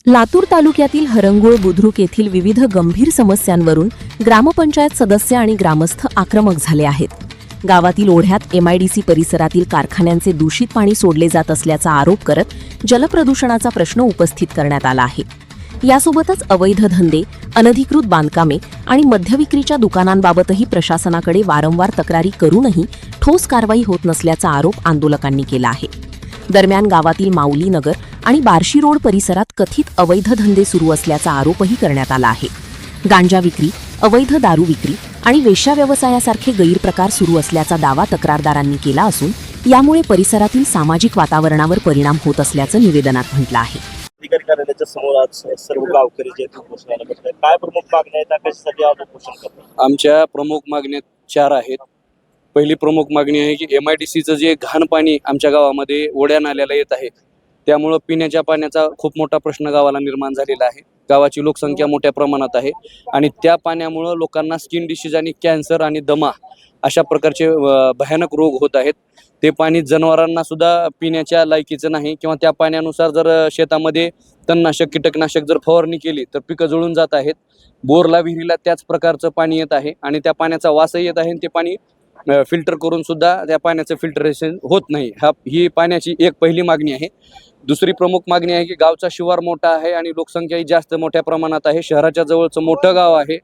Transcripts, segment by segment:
लातूर तालुक्यातील हरंगुळ बुद्रुक येथील विविध गंभीर समस्यांवरून ग्रामपंचायत सदस्य आणि ग्रामस्थ आक्रमक झाले आहेत. गावातील ओढ्यात एमआयडीसी परिसरातील कारखान्यांचे दूषित पाणी सोडले जात असल्याचा आरोप करत जलप्रदूषणाचा प्रश्न उपस्थित करण्यात आला आहे. यासोबतच अवैध धंदे, अनधिकृत बांधकामे आणि मद्यविक्रीच्या दुकानांबाबतही प्रशासनाकडे वारंवार तक्रारी करूनही ठोस कारवाई होत नसल्याचा आरोप आंदोलकांनी केला आहे. दरम्यान गावातील माऊली नगर आणि बार्शी रोड परिसरात कथित अवैध धंदे सुरू असल्याचा आरोपही करण्यात आला आहे. गांजा विक्री, अवैध दारू विक्री आणि वेश्या व्यवसायासारखे गैरप्रकार सुरू असल्याचा दावा तक्रारदारांनी केला असून यामुळे परिसरातील सामाजिक वातावरणावर परिणाम होत असल्याचं निवेदनात म्हटलं आहे. अधिकारी कार्यालयाच्या समोर आज सर्व गावकरी जे उपोषणाला बसले, काय प्रमुख मागण्या आहेत, कशासाठी आज उपोषण करतात? आमच्या प्रमुख मागण्या 4 आहेत. पहिली प्रमुख मागणी आहे की एमआयडीसीचं जे घाण पाणी आमच्या गावामध्ये ओढ्या नाल्याला येत आहे, त्यामुळं पिण्याच्या पाण्याचा खूप मोठा प्रश्न गावाला निर्माण झालेला आहे. गावाची लोकसंख्या मोठ्या प्रमाणात आहे आणि त्या पाण्यामुळं लोकांना स्किन डिसीज आणि कॅन्सर आणि दमा अशा प्रकारचे भयानक रोग होत आहेत. ते पाणी जनावरांना सुद्धा पिण्याच्या लायकीचं नाही किंवा त्या पाण्यानुसार जर शेतामध्ये तणनाशक, कीटकनाशक जर फवारणी केली तर पिकं जळून जात आहेत. बोरला, विहिरीला त्याच प्रकारचं पाणी येत आहे आणि त्या पाण्याचा वासही येत आहे आणि ते पाणी फिल्टर करून सुद्धा त्या पाण्याचं फिल्टरेशन होत नाही. ही पाण्याची एक पहिली मागणी आहे. दुसरी प्रमुख मागणी आहे की गावचा शिवार मोठा आहे आणि लोकसंख्याही जास्त मोठ्या प्रमाणात आहे. शहराच्या जवळचं मोठं गाव आहे.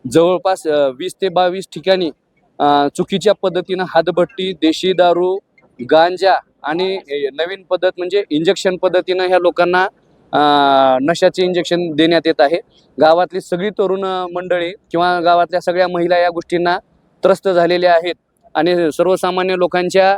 जवळपास 20 ते 22 ठिकाणी चुकीच्या पद्धतीनं हातभट्टी, देशी दारू, गांजा आणि नवीन पद्धत म्हणजे इंजेक्शन पद्धतीनं ह्या लोकांना नशाचे इंजेक्शन देण्यात येत आहे. गावातली सगळी तरुण मंडळी किंवा गावातल्या सगळ्या महिला या गोष्टींना त्रस्त झालेल्या आहेत आणि सर्वसामान्य लोकांच्या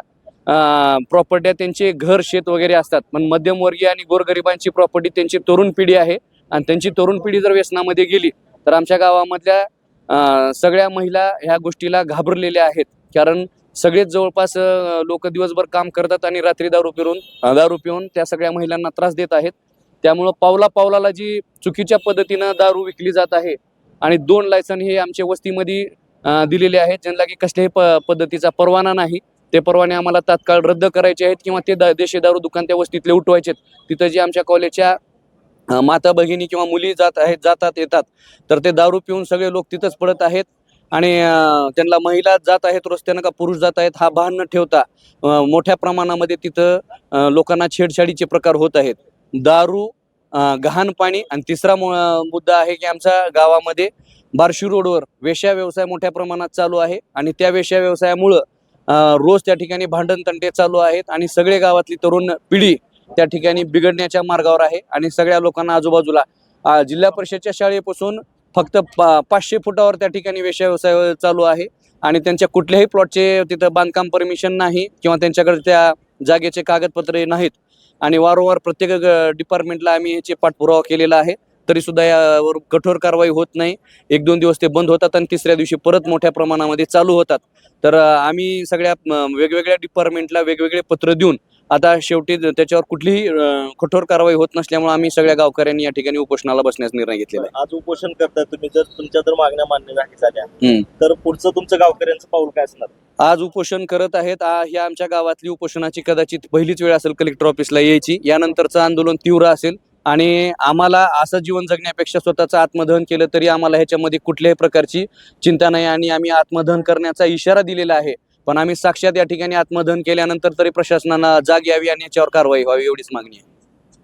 प्रॉपर्ट्या, त्यांचे घर शेत वगैरे असतात, पण मध्यमवर्गीय आणि गोरगरिबांची प्रॉपर्टी त्यांची तरुण पिढी आहे आणि त्यांची तरुण पिढी जर व्यसनामध्ये गेली तर आमच्या गावामधल्या सगळ्या महिला ह्या गोष्टीला घाबरलेल्या आहेत. कारण सगळेच जवळपास लोक दिवसभर काम करतात आणि रात्री दारू पिऊन त्या सगळ्या महिलांना त्रास देत आहेत. त्यामुळं पावला पावलाला जी चुकीच्या पद्धतीनं दारू विकली जात आहे आणि 2 लायसन हे आमच्या वस्तीमध्ये दिलेले आहेत, ज्यांना की कसल्याही पद्धतीचा परवाना नाही. ते परवाने आम्हाला तात्काळ रद्द करायचे आहेत किंवा ते देशी दारू दुकान त्या वस्तीतले उठवायचे. तिथं जे आमच्या कॉलेजच्या माता भगिनी किंवा मुली जातात येतात तर ते दारू पिऊन सगळे लोक तिथंच पडत आहेत आणि त्यांना महिला जात आहेत रस्त्यानं का पुरुष जात आहेत हा भान न ठेवता मोठ्या प्रमाणामध्ये तिथं लोकांना छेडछाडीचे प्रकार होत आहेत. दारू, घाण पाणी आणि तिसरा मुद्दा आहे की आमच्या गावामध्ये बार्शी रोडवर वेश्या व्यवसाय मोठ्या प्रमाणात चालू आहे आणि त्या वेश्या व्यवसायामुळं रोज त्या ठिकाणी भांडण तंटे चालू आहेत आणि सगळे गावातली तरुण पिढी त्या ठिकाणी बिघडण्याच्या मार्गावर आहे आणि सगळ्या लोकांना आजूबाजूला जिल्हा परिषदच्या शाळेपासून फक्त 500 फुटावर त्या ठिकाणी वेश्या व्यवसाय चालू आहे आणि त्यांच्या कुठल्याही प्लॉटचे तिथं बांधकाम परमिशन नाही किंवा त्यांच्याकडे त्या जागेचे कागदपत्रे नाहीत आणि वारंवार प्रत्येक डिपार्टमेंटला आम्ही याचे पाठपुरावा केलेला आहे, तरी सुद्धा यावर कठोर कारवाई होत नाही. 1-2 दिवस ते बंद होतात आणि तिसऱ्या दिवशी परत मोठ्या प्रमाणामध्ये चालू होतात. तर आम्ही सगळ्या वेगवेगळ्या डिपार्टमेंटला वेगवेगळे पत्र देऊन आता शेवटी त्याच्यावर कुठलीही कठोर कारवाई होत नसल्यामुळे आम्ही सगळ्या गावकऱ्यांनी या ठिकाणी उपोषणाला बसण्याचा निर्णय घेतलेला आहे. आज उपोषण करताय तुम्ही, जर तुमच्या जर मागण्या मान्य नाही झाल्या तर पुढचं तुमचं गावकऱ्यांचं पाऊल काय असणार? आज उपोषण करत आहेत. ह्या आमच्या गावातली उपोषणाची कदाचित पहिलीच वेळ असेल कलेक्टर ऑफिसला यायची. यानंतरचं आंदोलन तीव्र असेल आणि आम्हाला असं जीवन जगण्यापेक्षा स्वतःचं आत्मदहन केलं तरी आम्हाला ह्याच्यामध्ये कुठल्याही प्रकारची चिंता नाही आणि आम्ही आत्मदहन करण्याचा इशारा दिलेला आहे. पण आम्ही साक्षात या ठिकाणी आत्मदहन केल्यानंतर तरी प्रशासनानं जाग यावी आणि याच्यावर कारवाई व्हावी एवढीच मागणी आहे.